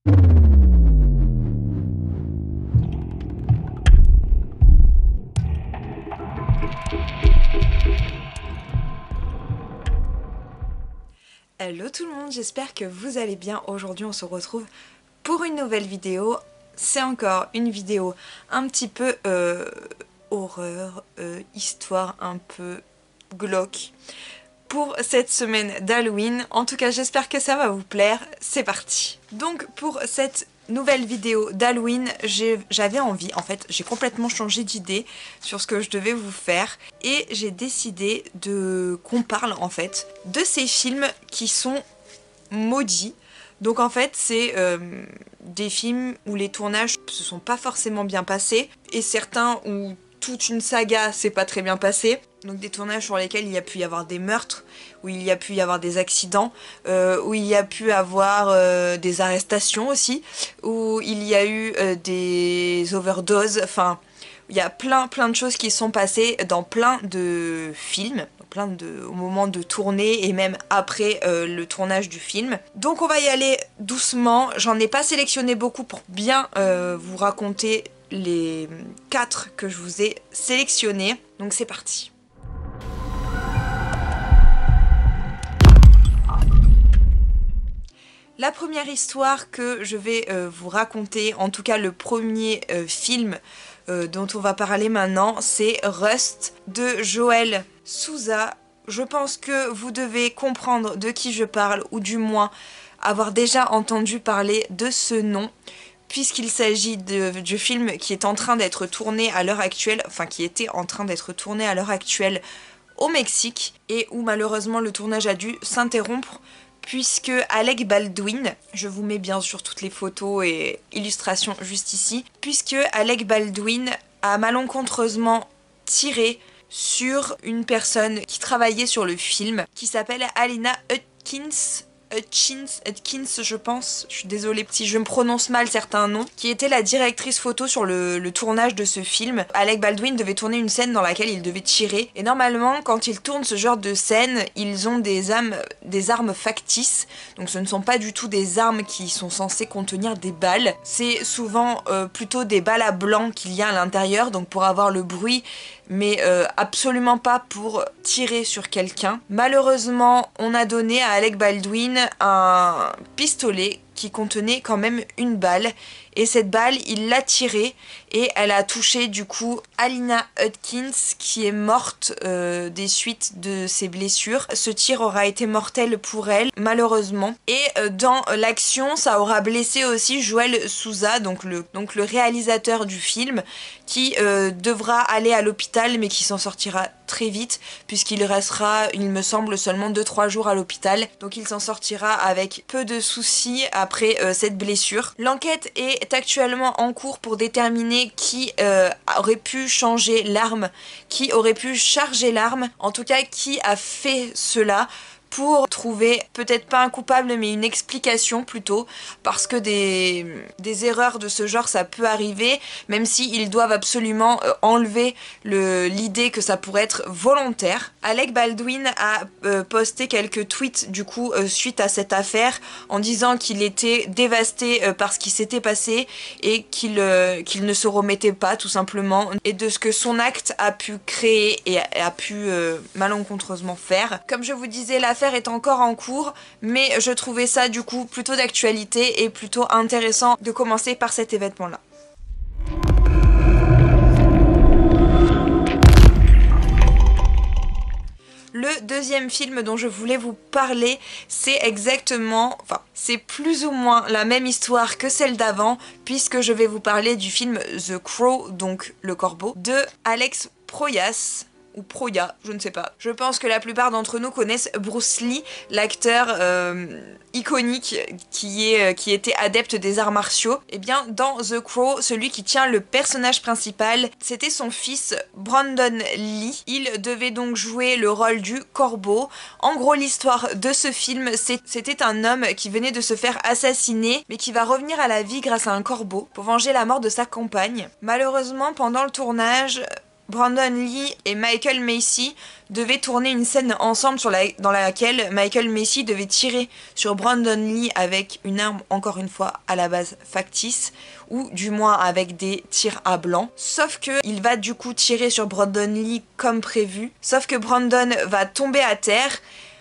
Hello tout le monde, j'espère que vous allez bien. Aujourd'hui on se retrouve pour une nouvelle vidéo. C'est encore une vidéo un petit peu horreur, histoire un peu glauque pour cette semaine d'Halloween. En tout cas j'espère que ça va vous plaire, c'est parti. Donc pour cette nouvelle vidéo d'Halloween, j'avais envie, en fait j'ai complètement changé d'idée sur ce que je devais vous faire et j'ai décidé qu'on parle en fait de ces films qui sont maudits. Donc en fait c'est des films où les tournages se sont pas forcément bien passés et certains où toute une saga s'est pas très bien passée. Donc des tournages sur lesquels il y a pu y avoir des meurtres, où il y a pu y avoir des accidents, où il y a pu avoir des arrestations aussi, où il y a eu des overdoses, enfin il y a plein de choses qui sont passées dans plein de films, au moment de tourner et même après le tournage du film. Donc on va y aller doucement, j'en ai pas sélectionné beaucoup pour bien vous raconter les 4 que je vous ai sélectionnés, donc c'est parti. La première histoire que je vais vous raconter, en tout cas le premier film dont on va parler maintenant, c'est Rust de Joel Souza. Je pense que vous devez comprendre de qui je parle, ou du moins avoir déjà entendu parler de ce nom, puisqu'il s'agit du film qui est en train d'être tourné à l'heure actuelle, enfin qui était en train d'être tourné à l'heure actuelle au Mexique, et où malheureusement le tournage a dû s'interrompre, puisque Alec Baldwin, je vous mets bien sûr toutes les photos et illustrations juste ici, puisque Alec Baldwin a malencontreusement tiré sur une personne qui travaillait sur le film, qui s'appelle Alina Hutchins, je pense, je suis désolée si je me prononce mal certains noms, qui était la directrice photo sur le tournage de ce film. Alec Baldwin devait tourner une scène dans laquelle il devait tirer, et normalement quand ils tournent ce genre de scène, ils ont des armes factices, donc ce ne sont pas du tout des armes qui sont censées contenir des balles, c'est souvent plutôt des balles à blanc qu'il y a à l'intérieur, donc pour avoir le bruit, mais absolument pas pour tirer sur quelqu'un. Malheureusement, on a donné à Alec Baldwin un pistolet qui contenait quand même une balle, et cette balle il l'a tirée et elle a touché du coup Alina Hutchins, qui est morte des suites de ses blessures. Ce tir aura été mortel pour elle malheureusement, et dans l'action ça aura blessé aussi Joel Souza, donc le réalisateur du film, qui devra aller à l'hôpital mais qui s'en sortira très vite, puisqu'il restera, il me semble, seulement 2-3 jours à l'hôpital, donc il s'en sortira avec peu de soucis après cette blessure. L'enquête est actuellement en cours pour déterminer qui aurait pu changer l'arme, qui aurait pu charger l'arme, en tout cas qui a fait cela, pour trouver peut-être pas un coupable mais une explication plutôt, parce que des erreurs de ce genre ça peut arriver, même si ils doivent absolument enlever l'idée que ça pourrait être volontaire. Alec Baldwin a posté quelques tweets du coup suite à cette affaire, en disant qu'il était dévasté par ce qui s'était passé et qu'il ne se remettait pas tout simplement, et de ce que son acte a pu créer et a pu malencontreusement faire. Comme je vous disais, l'affaire est encore en cours, mais je trouvais ça du coup plutôt d'actualité et plutôt intéressant de commencer par cet événement-là. Le deuxième film dont je voulais vous parler, c'est c'est plus ou moins la même histoire que celle d'avant, puisque je vais vous parler du film The Crow, donc Le Corbeau, de Alex Proyas, ou Proya, je ne sais pas. Je pense que la plupart d'entre nous connaissent Bruce Lee, l'acteur iconique qui était adepte des arts martiaux. Et bien dans The Crow, celui qui tient le personnage principal, c'était son fils Brandon Lee. Il devait donc jouer le rôle du Corbeau. En gros, l'histoire de ce film, c'était un homme qui venait de se faire assassiner, mais qui va revenir à la vie grâce à un corbeau pour venger la mort de sa compagne. Malheureusement, pendant le tournage, Brandon Lee et Michael Macy devaient tourner une scène ensemble dans laquelle Michael Macy devait tirer sur Brandon Lee avec une arme, encore une fois, à la base factice, ou du moins avec des tirs à blanc. Sauf que il va du coup tirer sur Brandon Lee comme prévu, sauf que Brandon va tomber à terre.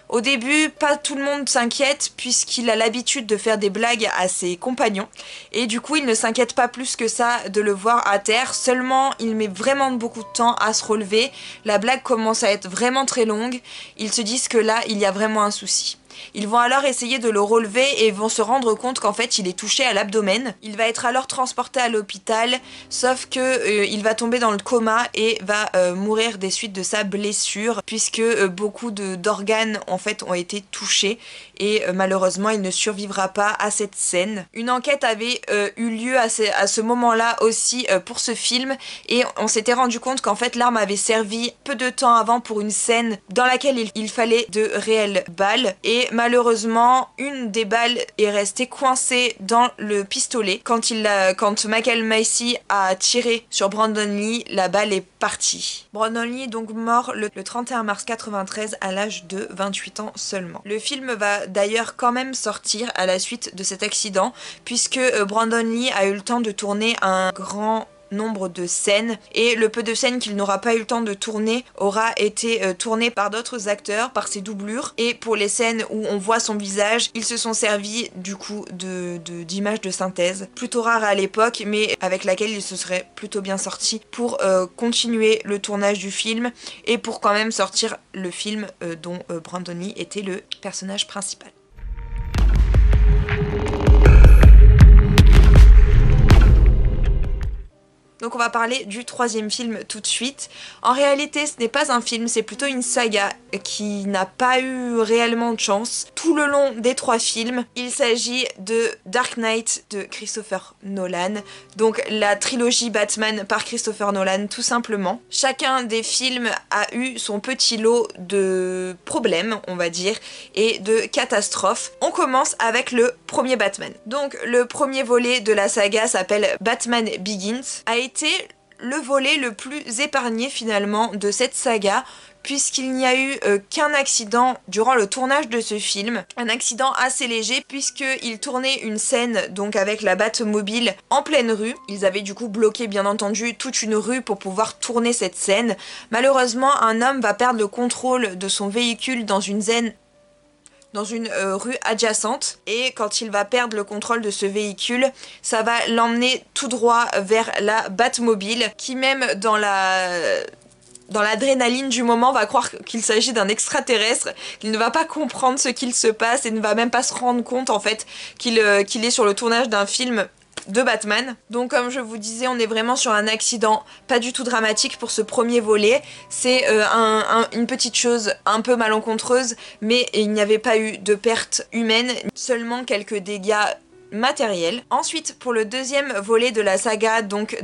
Au début, pas tout le monde s'inquiète puisqu'il a l'habitude de faire des blagues à ses compagnons et du coup il ne s'inquiète pas plus que ça de le voir à terre, seulement il met vraiment beaucoup de temps à se relever, la blague commence à être vraiment très longue, ils se disent que là il y a vraiment un souci. Ils vont alors essayer de le relever et vont se rendre compte qu'en fait il est touché à l'abdomen. Il va être alors transporté à l'hôpital, sauf que il va tomber dans le coma et va mourir des suites de sa blessure, puisque beaucoup d'organes en fait ont été touchés et malheureusement il ne survivra pas à cette scène. Une enquête avait eu lieu à ce moment-là aussi pour ce film et on s'était rendu compte qu'en fait l'arme avait servi peu de temps avant pour une scène dans laquelle il fallait de réelles balles et malheureusement une des balles est restée coincée dans le pistolet. Quand Michael Macy a tiré sur Brandon Lee, la balle est partie. Brandon Lee est donc mort le 31 mars 93 à l'âge de 28 ans seulement. Le film va d'ailleurs quand même sortir à la suite de cet accident puisque Brandon Lee a eu le temps de tourner un grand nombre de scènes et le peu de scènes qu'il n'aura pas eu le temps de tourner aura été tourné par d'autres acteurs, par ses doublures, et pour les scènes où on voit son visage, ils se sont servis du coup d'images de synthèse, plutôt rare à l'époque mais avec laquelle il se serait plutôt bien sorti pour continuer le tournage du film et pour quand même sortir le film dont Brandon Lee était le personnage principal. Donc on va parler du troisième film tout de suite. En réalité, ce n'est pas un film, c'est plutôt une saga qui n'a pas eu réellement de chance. Tout le long des 3 films, il s'agit de Dark Knight de Christopher Nolan. Donc la trilogie Batman par Christopher Nolan, tout simplement. Chacun des films a eu son petit lot de problèmes, on va dire, et de catastrophes. On commence avec le premier Batman. Donc le premier volet de la saga s'appelle Batman Begins, a été le volet le plus épargné finalement de cette saga puisqu'il n'y a eu qu'un accident durant le tournage de ce film, un accident assez léger puisqu'ils tournaient une scène donc avec la Batmobile en pleine rue. Ils avaient du coup bloqué bien entendu toute une rue pour pouvoir tourner cette scène. Malheureusement, un homme va perdre le contrôle de son véhicule dans une rue adjacente et quand il va perdre le contrôle de ce véhicule, ça va l'emmener tout droit vers la Batmobile qui même dans l'adrénaline du moment va croire qu'il s'agit d'un extraterrestre, qu'il ne va pas comprendre ce qu'il se passe et ne va même pas se rendre compte en fait qu'il est sur le tournage d'un film de Batman. Donc comme je vous disais, on est vraiment sur un accident pas du tout dramatique pour ce premier volet. C'est une petite chose un peu malencontreuse, mais il n'y avait pas eu de pertes humaines, seulement quelques dégâts matériels. Ensuite, pour le deuxième volet de la saga, donc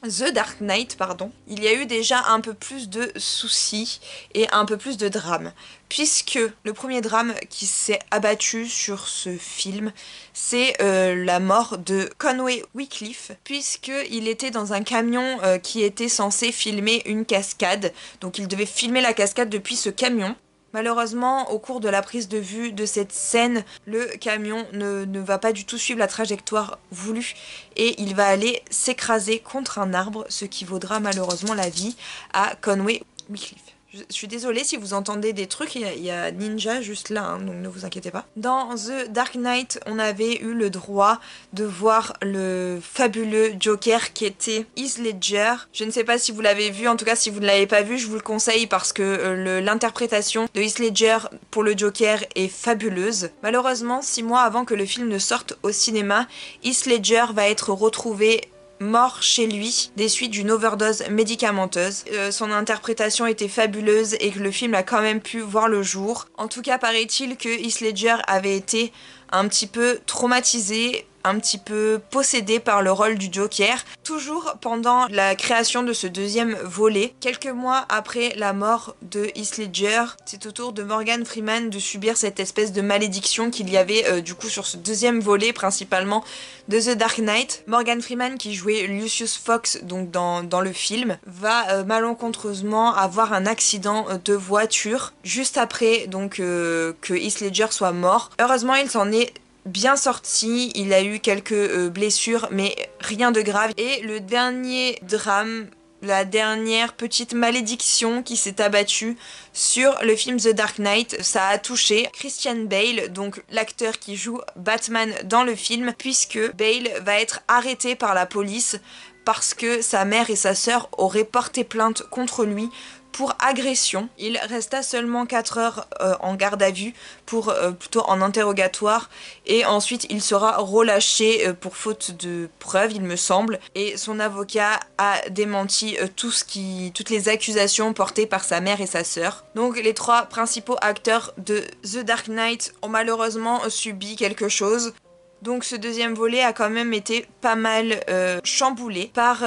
The Dark Knight, pardon, il y a eu déjà un peu plus de soucis et un peu plus de drame. Puisque le premier drame qui s'est abattu sur ce film, c'est la mort de Conway Wycliffe, puisqu'il était dans un camion qui était censé filmer une cascade. Donc il devait filmer la cascade depuis ce camion. Malheureusement, au cours de la prise de vue de cette scène, le camion ne va pas du tout suivre la trajectoire voulue et il va aller s'écraser contre un arbre, ce qui vaudra malheureusement la vie à Conway Wycliffe. Je suis désolée si vous entendez des trucs, il y a Ninja juste là, hein, donc ne vous inquiétez pas. Dans The Dark Knight, on avait eu le droit de voir le fabuleux Joker qui était Heath Ledger. Je ne sais pas si vous l'avez vu, en tout cas si vous ne l'avez pas vu, je vous le conseille parce que l'interprétation de Heath Ledger pour le Joker est fabuleuse. Malheureusement, 6 mois avant que le film ne sorte au cinéma, Heath Ledger va être retrouvé mort chez lui des suites d'une overdose médicamenteuse. Son interprétation était fabuleuse et que le film a quand même pu voir le jour. En tout cas, paraît-il que Heath Ledger avait été un petit peu traumatisé un petit peu possédé par le rôle du Joker, toujours pendant la création de ce deuxième volet. Quelques mois après la mort de Heath Ledger, c'est au tour de Morgan Freeman de subir cette espèce de malédiction qu'il y avait du coup sur ce deuxième volet principalement de The Dark Knight. Morgan Freeman, qui jouait Lucius Fox donc dans le film, va malencontreusement avoir un accident de voiture juste après donc que Heath Ledger soit mort. Heureusement, il s'en est bien sorti, il a eu quelques blessures mais rien de grave. Et le dernier drame, la dernière petite malédiction qui s'est abattue sur le film The Dark Knight, ça a touché Christian Bale, donc l'acteur qui joue Batman dans le film, puisque Bale va être arrêté par la police parce que sa mère et sa sœur auraient porté plainte contre lui pour agression. Il resta seulement 4 heures en garde à vue, plutôt en interrogatoire, et ensuite il sera relâché pour faute de preuves, il me semble, et son avocat a démenti toutes les accusations portées par sa mère et sa sœur. Donc les 3 principaux acteurs de The Dark Knight ont malheureusement subi quelque chose. Donc ce deuxième volet a quand même été pas mal chamboulé par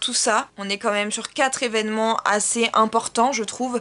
tout ça. On est quand même sur 4 événements assez importants, je trouve,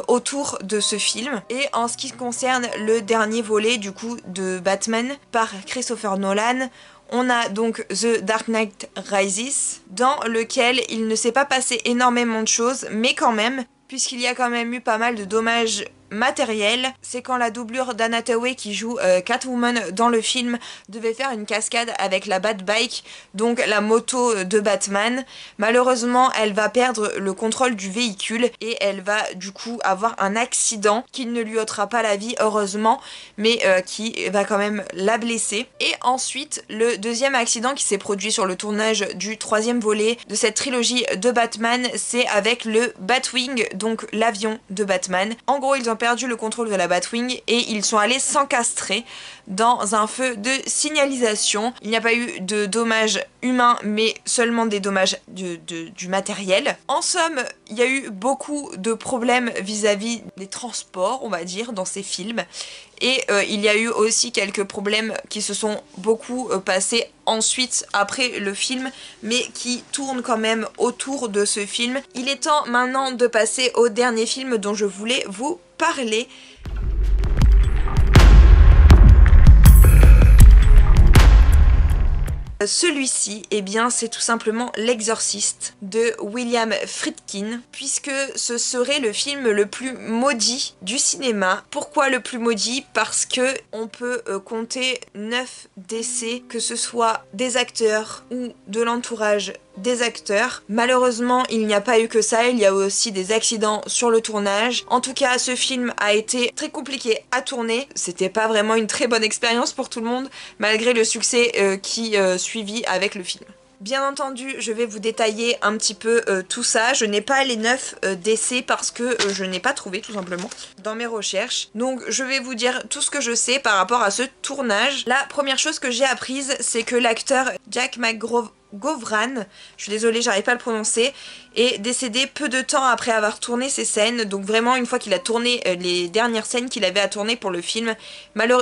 autour de ce film. Et en ce qui concerne le dernier volet du coup de Batman par Christopher Nolan, on a donc The Dark Knight Rises, dans lequel il ne s'est pas passé énormément de choses, mais quand même, puisqu'il y a quand même eu pas mal de dommages matériel. C'est quand la doublure d'Anne Hathaway qui joue Catwoman dans le film devait faire une cascade avec la Batbike, donc la moto de Batman. Malheureusement, elle va perdre le contrôle du véhicule et elle va du coup avoir un accident qui ne lui ôtera pas la vie, heureusement, mais qui va quand même la blesser. Et ensuite, le deuxième accident qui s'est produit sur le tournage du 3e volet de cette trilogie de Batman, c'est avec le Batwing, donc l'avion de Batman. En gros, ils ont perdu le contrôle de la Batwing et ils sont allés s'encastrer dans un feu de signalisation. Il n'y a pas eu de dommages humains, mais seulement des dommages du matériel. En somme, il y a eu beaucoup de problèmes vis-à-vis des transports, on va dire, dans ces films. Et il y a eu aussi quelques problèmes qui se sont beaucoup passés ensuite, après le film, mais qui tournent quand même autour de ce film. Il est temps maintenant de passer au dernier film dont je voulais vous parler. Celui-ci, eh bien, c'est tout simplement L'Exorciste de William Friedkin, puisque ce serait le film le plus maudit du cinéma. Pourquoi le plus maudit? Parce que on peut compter 9 décès, que ce soit des acteurs ou de l'entourage des acteurs. Malheureusement, il n'y a pas eu que ça, il y a aussi des accidents sur le tournage. En tout cas, ce film a été très compliqué à tourner. C'était pas vraiment une très bonne expérience pour tout le monde, malgré le succès qui suivit avec le film. Bien entendu, je vais vous détailler un petit peu tout ça. Je n'ai pas les 9 décès parce que je n'ai pas trouvé tout simplement dans mes recherches. Donc je vais vous dire tout ce que je sais par rapport à ce tournage. La première chose que j'ai apprise, c'est que l'acteur Jack McGovran, je suis désolée, j'arrive pas à le prononcer, est décédé peu de temps après avoir tourné ses scènes. Donc vraiment, une fois qu'il a tourné les dernières scènes qu'il avait à tourner pour le film,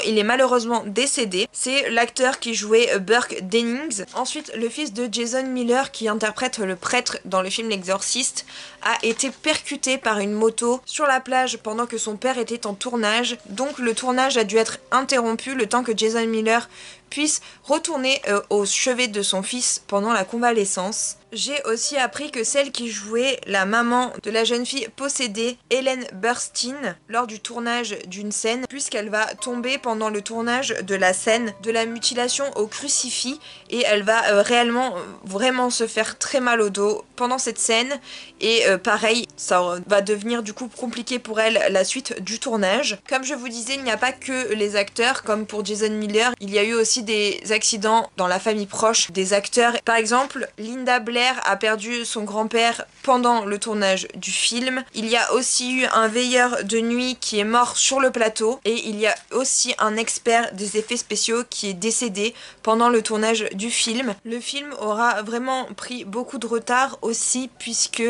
il est malheureusement décédé. C'est l'acteur qui jouait Burke Dennings. Ensuite, le fils de Jason Miller, qui interprète le prêtre dans le film L'Exorciste, a été percuté par une moto sur la plage pendant que son père était en tournage. Donc le tournage a dû être interrompu le temps que Jason Miller puisse retourner au chevet de son fils pendant la convalescence. J'ai aussi appris que celle qui jouait la maman de la jeune fille possédée, Ellen Burstyn, lors du tournage d'une scène, puisqu'elle va tomber pendant le tournage de la scène de la mutilation au crucifix, et elle va vraiment se faire très mal au dos pendant cette scène, et pareil, ça va devenir du coup compliqué pour elle la suite du tournage. Comme je vous disais, il n'y a pas que les acteurs, comme pour Jason Miller, il y a eu aussi des accidents dans la famille proche des acteurs. Par exemple, Linda Blair a perdu son grand-père pendant le tournage du film. Il y a aussi eu un veilleur de nuit qui est mort sur le plateau, et il y a aussi un expert des effets spéciaux qui est décédé pendant le tournage du film. Le film aura vraiment pris beaucoup de retard aussi, puisque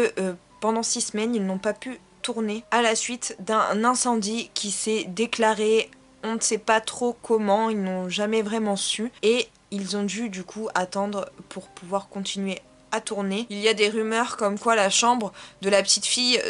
pendant 6 semaines ils n'ont pas pu tourner à la suite d'un incendie qui s'est déclaré. On ne sait pas trop comment, ils n'ont jamais vraiment su. Et ils ont dû du coup attendre pour pouvoir continuer à tourner. Il y a des rumeurs comme quoi la chambre de la petite fille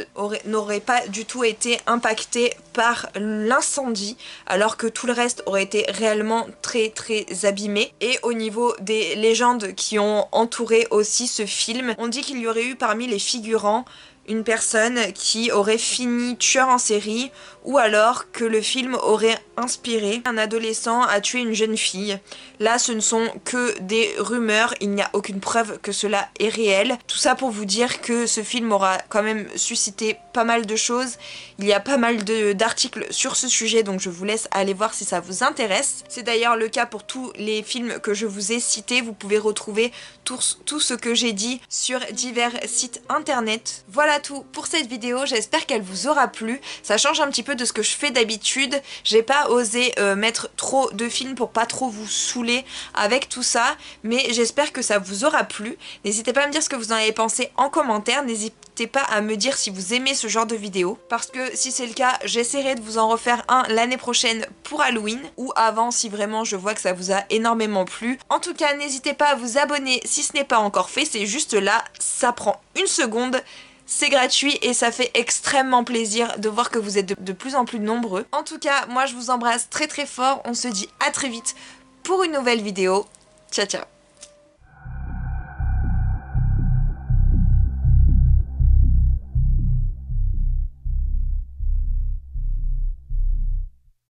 n'aurait pas du tout été impactée par l'incendie, alors que tout le reste aurait été réellement très abîmé. Et au niveau des légendes qui ont entouré aussi ce film, on dit qu'il y aurait eu parmi les figurants une personne qui aurait fini tueur en série, ou alors que le film aurait inspiré un adolescent à tuer une jeune fille. Là, ce ne sont que des rumeurs, il n'y a aucune preuve que cela est réel. Tout ça pour vous dire que ce film aura quand même suscité pas mal de choses. Il y a pas mal d'articles sur ce sujet, donc je vous laisse aller voir si ça vous intéresse. C'est d'ailleurs le cas pour tous les films que je vous ai cités. Vous pouvez retrouver tout ce que j'ai dit sur divers sites internet. Voilà tout pour cette vidéo, j'espère qu'elle vous aura plu. Ça change un petit peu de ce que je fais d'habitude. J'ai pas osé mettre trop de films pour pas trop vous saouler avec tout ça, mais j'espère que ça vous aura plu. N'hésitez pas à me dire ce que vous en avez pensé en commentaire. N'hésitez pas à me dire si vous aimez ce genre de vidéo, parce que si c'est le cas, j'essaierai de vous en refaire un l'année prochaine pour Halloween, ou avant si vraiment je vois que ça vous a énormément plu. En tout cas, n'hésitez pas à vous abonner si ce n'est pas encore fait, c'est juste là, ça prend une seconde. C'est gratuit et ça fait extrêmement plaisir de voir que vous êtes de plus en plus nombreux. En tout cas, moi je vous embrasse très fort. On se dit à très vite pour une nouvelle vidéo. Ciao ciao.